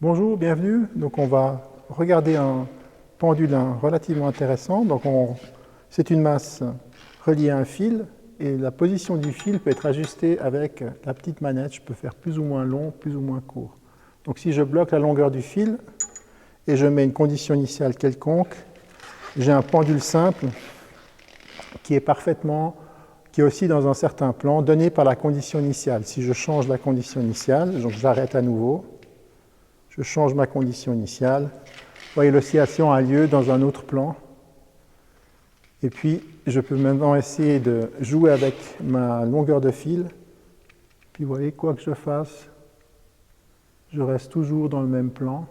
Bonjour, bienvenue. Donc on va regarder un pendule relativement intéressant. Donc c'est une masse reliée à un fil et la position du fil peut être ajustée avec la petite manette. Je peux faire plus ou moins long, plus ou moins court. Donc si je bloque la longueur du fil et je mets une condition initiale quelconque, j'ai un pendule simple qui est aussi dans un certain plan donné par la condition initiale. Si je change la condition initiale, donc j'arrête à nouveau. Je change ma condition initiale. Vous voyez, l'oscillation a lieu dans un autre plan. Et puis, je peux maintenant essayer de jouer avec ma longueur de fil. Puis, vous voyez, quoi que je fasse, je reste toujours dans le même plan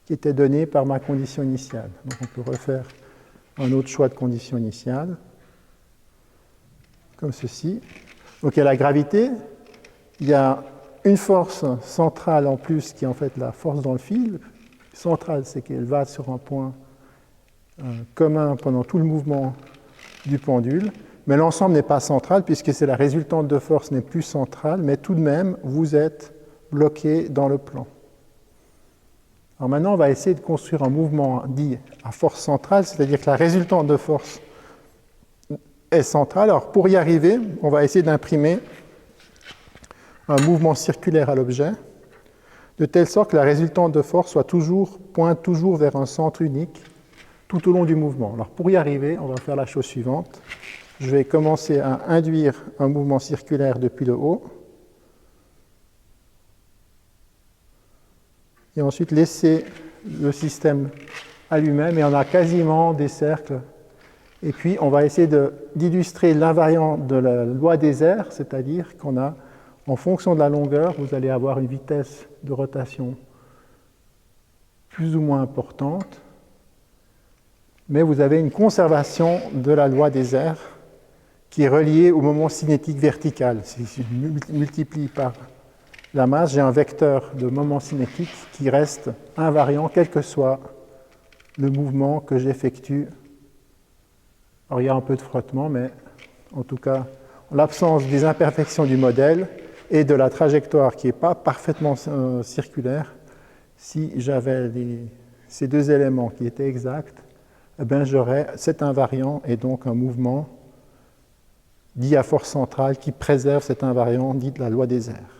qui était donné par ma condition initiale. Donc, on peut refaire un autre choix de condition initiale, comme ceci. Donc, il y a la gravité, il y a une force centrale en plus qui est en fait la force dans le fil. Centrale, c'est qu'elle va sur un point commun pendant tout le mouvement du pendule, mais l'ensemble n'est pas central puisque c'est la résultante de force n'est plus centrale, mais tout de même, vous êtes bloqué dans le plan. Alors maintenant, on va essayer de construire un mouvement dit à force centrale, c'est-à-dire que la résultante de force est centrale. Alors pour y arriver, on va essayer d'imprimer un mouvement circulaire à l'objet, de telle sorte que la résultante de force pointe toujours vers un centre unique tout au long du mouvement. Alors pour y arriver, on va faire la chose suivante. Je vais commencer à induire un mouvement circulaire depuis le haut, et ensuite laisser le système à lui-même, et on a quasiment des cercles. Et puis on va essayer d'illustrer l'invariant de la loi des airs, c'est-à-dire qu'on a en fonction de la longueur, vous allez avoir une vitesse de rotation plus ou moins importante, mais vous avez une conservation de la loi des airs qui est reliée au moment cinétique vertical. Si je multiplie par la masse, j'ai un vecteur de moment cinétique qui reste invariant, quel que soit le mouvement que j'effectue. Alors il y a un peu de frottement, mais en tout cas, en l'absence des imperfections du modèle, et de la trajectoire qui n'est pas parfaitement circulaire, si j'avais ces deux éléments qui étaient exacts, eh bien j'aurais cet invariant et donc un mouvement dit à force centrale qui préserve cet invariant dit de la loi des airs.